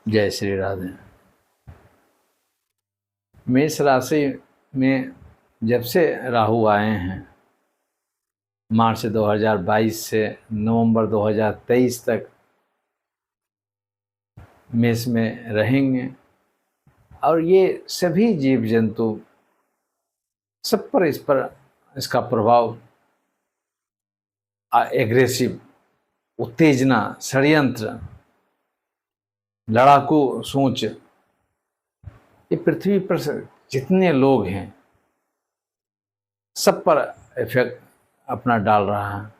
जय श्री राधे। मेष राशि में जब से राहु आए हैं मार्च 2022 से नवंबर 2023 तक मेष में रहेंगे और ये सभी जीव जंतु सब पर इसका प्रभाव एग्रेसिव, उत्तेजना, षड्यंत्र, लड़ाकू सोच, ये पृथ्वी पर जितने लोग हैं सब पर इफेक्ट अपना डाल रहा है।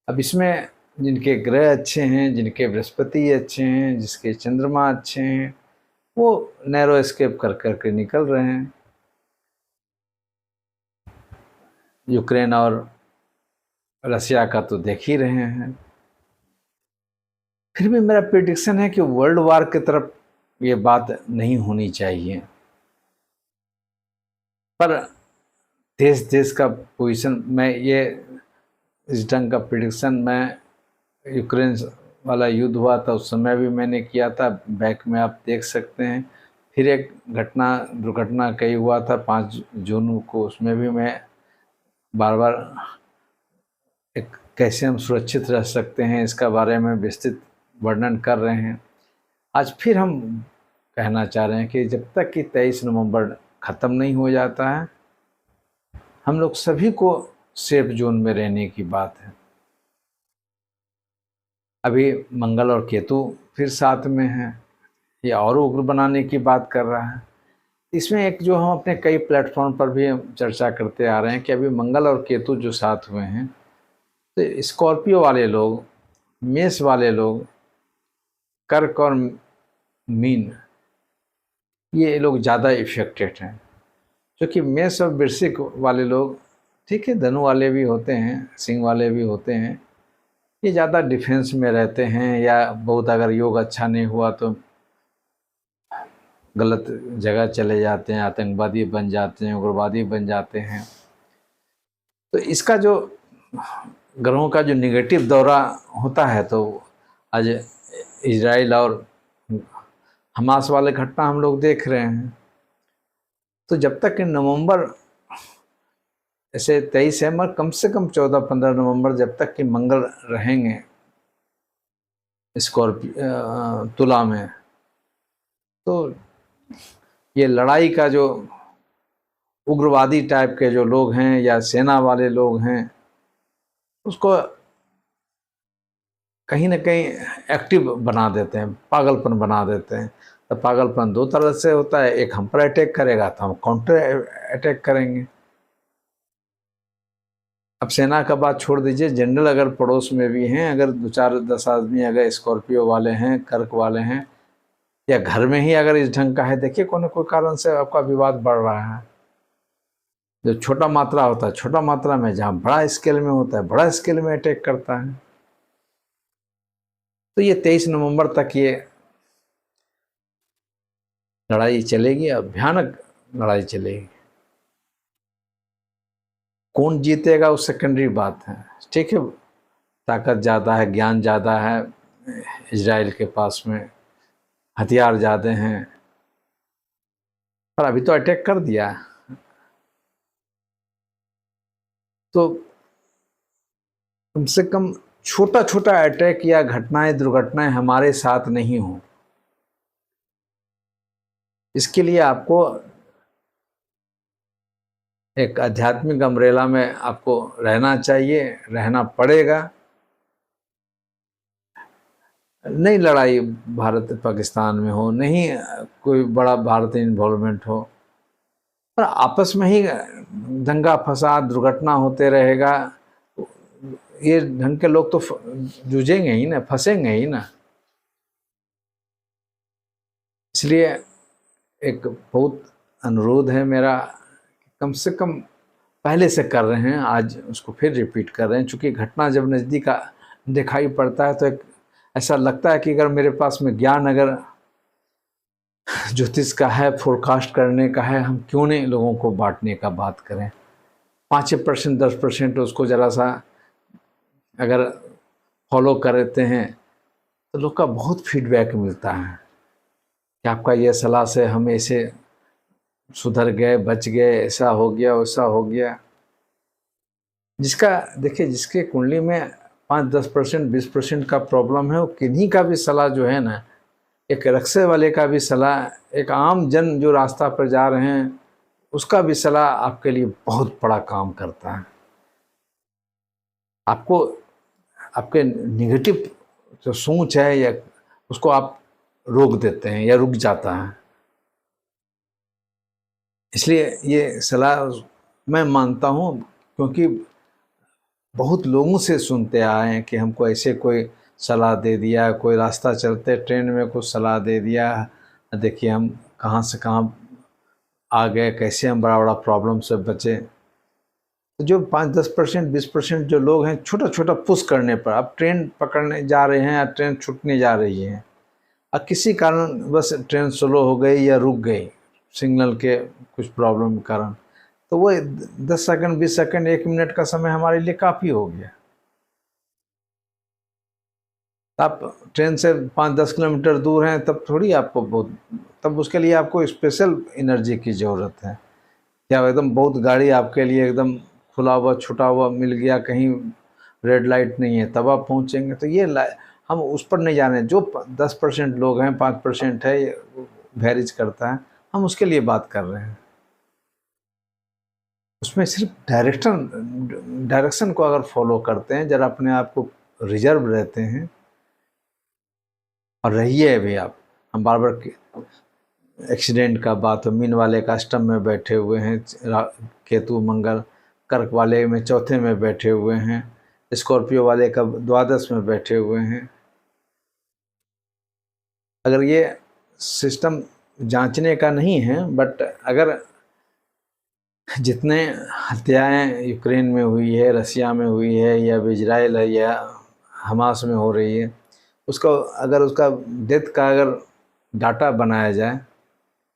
अब इसमें जिनके ग्रह अच्छे हैं, जिनके बृहस्पति अच्छे हैं, जिसके चंद्रमा अच्छे हैं, वो नैरो एस्केप कर करके निकल रहे हैं। यूक्रेन और रसिया का तो देख ही रहे हैं। फिर भी मेरा प्रेडिक्शन है कि वर्ल्ड वार की तरफ ये बात नहीं होनी चाहिए, पर देश देश का पोजीशन, मैं ये इस ढंग का प्रेडिक्शन मैं यूक्रेन वाला युद्ध हुआ था उस समय भी मैंने किया था, बैक में आप देख सकते हैं। फिर एक दुर्घटना कई हुआ था 5 जून को, उसमें भी मैं बार बार एक कैसे हम सुरक्षित रह सकते हैं इसका बारे में विस्तृत वर्णन कर रहे हैं। आज फिर हम कहना चाह रहे हैं कि जब तक कि 23 नवंबर ख़त्म नहीं हो जाता है, हम लोग सभी को सेफ जोन में रहने की बात है। अभी मंगल और केतु फिर साथ में हैं, ये और उग्र बनाने की बात कर रहा है। इसमें एक जो हम अपने कई प्लेटफॉर्म पर भी चर्चा करते आ रहे हैं कि अभी मंगल और केतु जो साथ हुए हैं, तो स्कॉर्पियो वाले लोग, मेष वाले लोग, कर्क और मीन, ये लोग ज़्यादा इफेक्टेड हैं। क्योंकि मेष और वृश्चिक वाले लोग, ठीक है, धनु वाले भी होते हैं, सिंह वाले भी होते हैं, ये ज़्यादा डिफेंस में रहते हैं, या बहुत अगर योग अच्छा नहीं हुआ तो गलत जगह चले जाते हैं, आतंकवादी बन जाते हैं, उग्रवादी बन जाते हैं। तो इसका जो ग्रहों का जो निगेटिव दौरा होता है, तो आज इजराइल और हमास वाले घटना हम लोग देख रहे हैं। तो जब तक कि नवंबर, ऐसे 23 है, मगर कम से कम 14-15 नवंबर जब तक कि मंगल रहेंगे स्कॉर्पियो तुला में, तो ये लड़ाई का जो उग्रवादी टाइप के जो लोग हैं या सेना वाले लोग हैं, उसको कहीं ना कहीं एक्टिव बना देते हैं, पागलपन बना देते हैं। तो पागलपन 2 तरह से होता है, एक हम पर अटैक करेगा तो हम काउंटर अटैक करेंगे। अब सेना का बात छोड़ दीजिए, जनरल अगर पड़ोस में भी हैं, अगर 2-4-10 आदमी अगर स्कॉर्पियो वाले हैं, कर्क वाले हैं, या घर में ही अगर इस ढंग का है, देखिए कोई न कोई कारण से आपका विवाद बढ़ रहा है। जो छोटा मात्रा होता है, छोटा मात्रा में, जहाँ बड़ा स्केल में होता है, बड़ा स्केल में अटैक करता है। तो ये 23 नवंबर तक ये लड़ाई चलेगी और भयानक लड़ाई चलेगी। कौन जीतेगा वो सेकेंडरी बात है, ठीक है। ताकत ज़्यादा है, ज्ञान ज़्यादा है, इजराइल के पास में हथियार ज़्यादा हैं, पर अभी तो अटैक कर दिया। तो कम से कम छोटा छोटा अटैक या घटनाएं, दुर्घटनाएं हमारे साथ नहीं हो, इसके लिए आपको एक आध्यात्मिक अम्ब्रेला में आपको रहना चाहिए, रहना पड़ेगा। नहीं लड़ाई भारत पाकिस्तान में हो, नहीं कोई बड़ा भारतीय इन्वॉल्वमेंट हो, पर आपस में ही दंगा फसाद दुर्घटना होते रहेगा, ये ढंग के लोग तो जूझेंगे ही ना, फंसेंगे ही ना। इसलिए एक बहुत अनुरोध है मेरा, कम से कम पहले से कर रहे हैं, आज उसको फिर रिपीट कर रहे हैं। चूँकि घटना जब नज़दीक दिखाई पड़ता है तो एक ऐसा लगता है कि अगर मेरे पास में ज्ञान अगर ज्योतिष का है, फोरकास्ट करने का है, हम क्यों नहीं लोगों को बांटने का बात करें। 5% 10% उसको ज़रा सा अगर फॉलो करते हैं तो लोग का बहुत फीडबैक मिलता है। कि आपका ये सलाह से हम ऐसे सुधर गए, बच गए, ऐसा हो गया, वैसा हो गया। जिसका देखिए, जिसके कुंडली में 5-10%, 20% का प्रॉब्लम है, वो किन्हीं का भी सलाह जो है ना, एक रक्शे वाले का भी सलाह, एक आम जन जो रास्ता पर जा रहे हैं उसका भी सलाह आपके लिए बहुत बड़ा काम करता है। आपको आपके निगेटिव जो सोच है या उसको आप रोक देते हैं या रुक जाता है। इसलिए ये सलाह मैं मानता हूँ, क्योंकि बहुत लोगों से सुनते आए हैं कि हमको ऐसे कोई सलाह दे दिया, कोई रास्ता चलते ट्रेन में कुछ सलाह दे दिया, देखिए हम कहाँ से कहाँ आ गए, कैसे हम बड़ा बड़ा प्रॉब्लम से बचे। तो जो 5-10%, 20% जो लोग हैं, छोटा छोटा पुश करने पर, अब ट्रेन पकड़ने जा रहे हैं या ट्रेन छूटने जा रही है, और किसी कारण बस ट्रेन स्लो हो गई या रुक गई सिग्नल के कुछ प्रॉब्लम के कारण, तो वो 10 सेकंड, 20 सेकंड, 1 मिनट का समय हमारे लिए काफ़ी हो गया। आप ट्रेन से 5-10 किलोमीटर दूर हैं, तब थोड़ी आपको बहुत, तब उसके लिए आपको स्पेशल एनर्जी की ज़रूरत है। क्या एकदम बहुत गाड़ी आपके लिए एकदम खुला हुआ छुटा हुआ मिल गया, कहीं रेड लाइट नहीं है, तब आप पहुँचेंगे? तो ये हम उस पर नहीं जा रहे हैं। जो 10% लोग हैं, 5% है, वेरीज करता है, हम उसके लिए बात कर रहे हैं। उसमें सिर्फ डायरेक्शन को अगर फॉलो करते हैं, जरा अपने आप को रिजर्व रहते हैं और रहिए भी आप। हम बार बार एक्सीडेंट का बात हो, मीन वाले का अष्टम में बैठे हुए हैं, केतु मंगल कर्क वाले में चौथे में बैठे हुए हैं, स्कॉर्पियो वाले का द्वादश में बैठे हुए हैं। अगर ये सिस्टम जांचने का नहीं है, बट अगर जितने हत्याएं यूक्रेन में हुई है, रसिया में हुई है, या इजराइल है, या हमास में हो रही है, उसका अगर उसका डेथ का अगर डाटा बनाया जाए,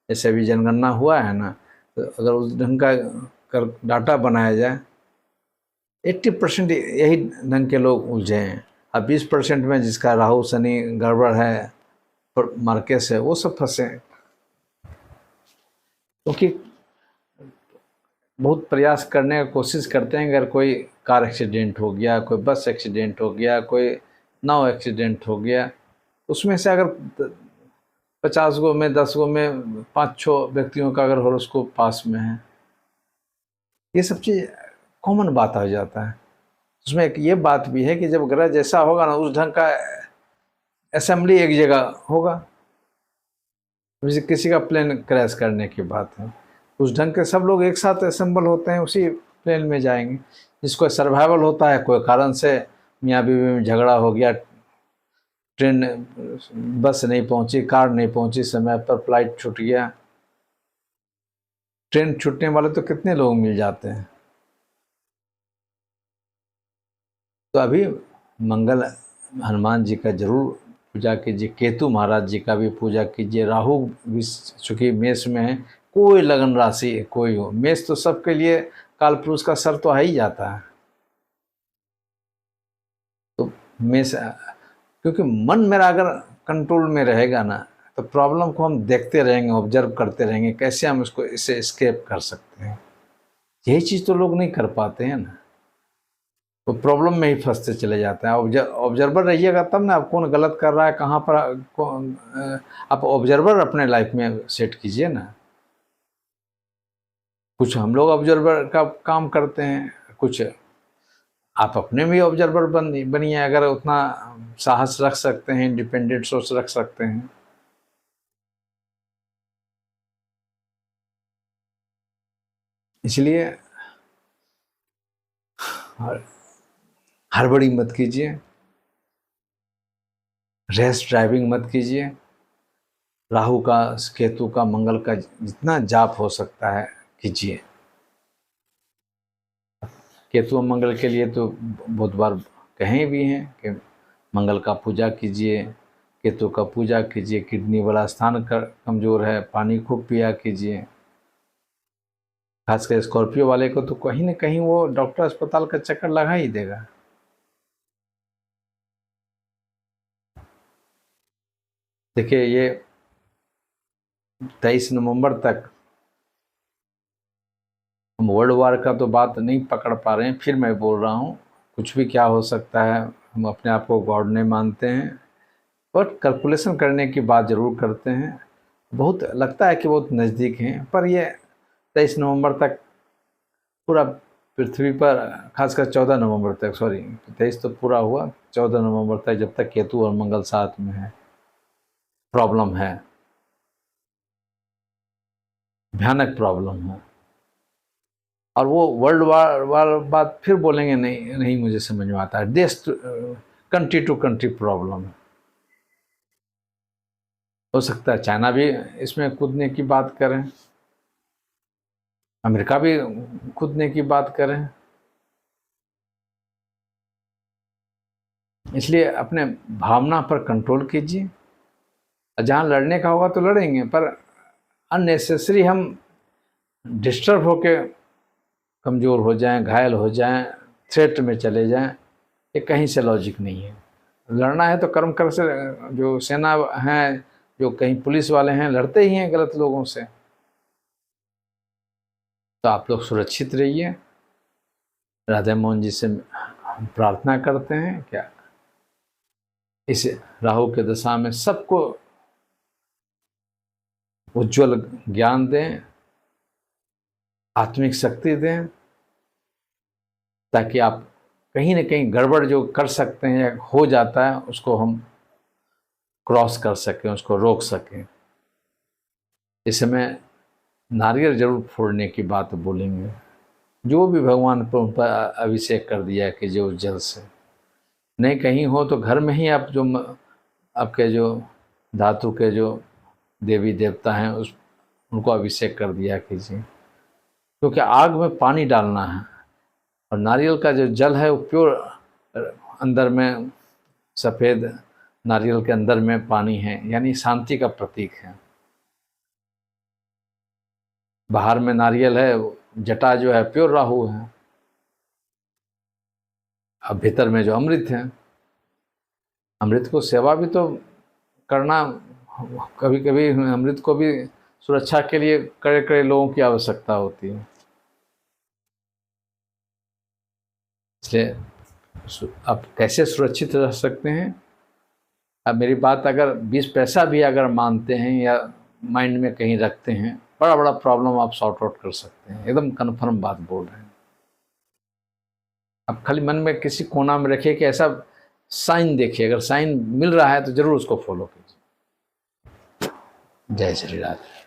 जैसे अभी जनगणना हुआ है ना, तो अगर उस ढंग का कर डाटा बनाया जाए, 80% यही ढंग के लोग उलझे हैं। अब 20% में जिसका राहु शनि गड़बड़ है, मार्केस है, वो सब फंसे हैं। क्योंकि बहुत प्रयास करने का कोशिश करते हैं, अगर कोई कार एक्सीडेंट हो गया, कोई बस एक्सीडेंट हो गया, कोई नाव एक्सीडेंट हो गया, उसमें से अगर 50 गो में 10 गो में 5-6 व्यक्तियों का अगर हॉरोस्कोप पास में है, ये सब चीज़ कॉमन बात हो जाता है। उसमें एक ये बात भी है कि जब ग्रह जैसा होगा ना, उस ढंग का असेंबली एक जगह होगा। जैसे किसी का प्लेन क्रैश करने की बात है, उस ढंग के सब लोग एक साथ असेंबल होते हैं, उसी प्लेन में जाएंगे। जिसको सर्वाइवल होता है, कोई कारण से मियाँ बीवी में झगड़ा हो गया, ट्रेन बस नहीं पहुंची, कार नहीं पहुंची समय पर, फ्लाइट छूट गया। ट्रेन छूटने वाले तो कितने लोग मिल जाते हैं। तो अभी मंगल हनुमान जी का जरूर पूजा कीजिए, केतु महाराज जी का भी पूजा कीजिए, राहु भी चूँकि मेष में है, कोई लगन राशि कोई हो, मेष तो सबके लिए काल पुरुष का सर तो आ ही जाता है। तो मेष, क्योंकि मन मेरा अगर कंट्रोल में रहेगा ना, तो प्रॉब्लम को हम देखते रहेंगे, ऑब्जर्व करते रहेंगे, कैसे हम इसको इससे एस्केप कर सकते हैं। यही चीज़ तो लोग नहीं कर पाते हैं ना, वो प्रॉब्लम में ही फंसते चले जाते हैं। ऑब्जर्वर रहिएगा तब ना, आप कौन गलत कर रहा है, कहाँ पर आप ऑब्जर्वर अपने लाइफ में सेट कीजिए ना। कुछ हम लोग ऑब्जर्वर का काम करते हैं, कुछ आप अपने भी ऑब्जर्वर बनिए, अगर उतना साहस रख सकते हैं, इंडिपेंडेंट सोच रख सकते हैं। इसलिए हड़बड़ी मत कीजिए, रैश ड्राइविंग मत कीजिए। राहु का, केतु का, मंगल का जितना जाप हो सकता है कीजिए। केतु और मंगल के लिए तो बहुत बार कहें भी हैं कि मंगल का पूजा कीजिए, केतु का पूजा कीजिए, किडनी वाला स्थान कमज़ोर है, पानी खूब पिया कीजिए। खासकर स्कॉर्पियो वाले को तो कहीं ना कहीं वो डॉक्टर अस्पताल का चक्कर लगा ही देगा। देखिए, ये 23 नवंबर तक हम वर्ल्ड वार का तो बात नहीं पकड़ पा रहे हैं। फिर मैं बोल रहा हूँ, कुछ भी क्या हो सकता है, हम अपने आप को गॉड नहीं मानते हैं, और कैलकुलेशन करने की बात ज़रूर करते हैं। बहुत लगता है कि बहुत नज़दीक हैं, पर ये 23 नवंबर तक पूरा पृथ्वी पर, खासकर 14 नवंबर तक, सॉरी 23 तो पूरा हुआ, 14 नवंबर तक जब तक केतु और मंगल साथ में है, प्रॉब्लम है, भयानक प्रॉब्लम है। और वो वर्ल्ड वार बात फिर बोलेंगे, नहीं नहीं मुझे समझ में आता है। देश कंट्री टू कंट्री प्रॉब्लम है। हो सकता है चाइना भी इसमें कूदने की बात करें, अमेरिका भी कूदने की बात करें। इसलिए अपने भावना पर कंट्रोल कीजिए। जहाँ लड़ने का होगा तो लड़ेंगे, पर अननेसेसरी हम डिस्टर्ब होके कमज़ोर हो जाएं, घायल हो जाएं, थ्रेट में चले जाएं, ये कहीं से लॉजिक नहीं है। लड़ना है तो कर्म कर से, जो सेना हैं, जो कहीं पुलिस वाले हैं, लड़ते ही हैं गलत लोगों से। तो आप लोग सुरक्षित रहिए। राधा मोहन जी से हम प्रार्थना करते हैं क्या इस राहु के दशा में सबको उज्जवल ज्ञान दें, आत्मिक शक्ति दें, ताकि आप कहीं ना कहीं गड़बड़ जो कर सकते हैं या हो जाता है उसको हम क्रॉस कर सकें, उसको रोक सकें। इस समय नारियल जरूर फोड़ने की बात बोलेंगे। जो भी भगवान पर उन पर अभिषेक कर दिया कि जो जल से नहीं कहीं हो तो घर में ही आप जो आपके जो धातु के जो देवी देवता हैं उनको अभिषेक कर दिया कीजिए, क्योंकि आग में पानी डालना है और नारियल का जो जल है वो प्योर, अंदर में सफ़ेद नारियल के अंदर में पानी है, यानी शांति का प्रतीक है। बाहर में नारियल है, जटा जो है प्योर राहु है, अब भीतर में जो अमृत है, अमृत को सेवा भी तो करना, कभी कभी अमृत को भी सुरक्षा के लिए कड़े कड़े लोगों की आवश्यकता होती है। इसलिए आप कैसे सुरक्षित रह सकते हैं। अब मेरी बात अगर 20 पैसा भी अगर मानते हैं या माइंड में कहीं रखते हैं, बड़ा बड़ा प्रॉब्लम आप सॉर्ट आउट कर सकते हैं। एकदम कन्फर्म बात बोल रहे हैं। आप खाली मन में किसी कोना में रखिए कि ऐसा साइन देखिए, अगर साइन मिल रहा है तो जरूर उसको फॉलो कीजिए। जय श्री राधे।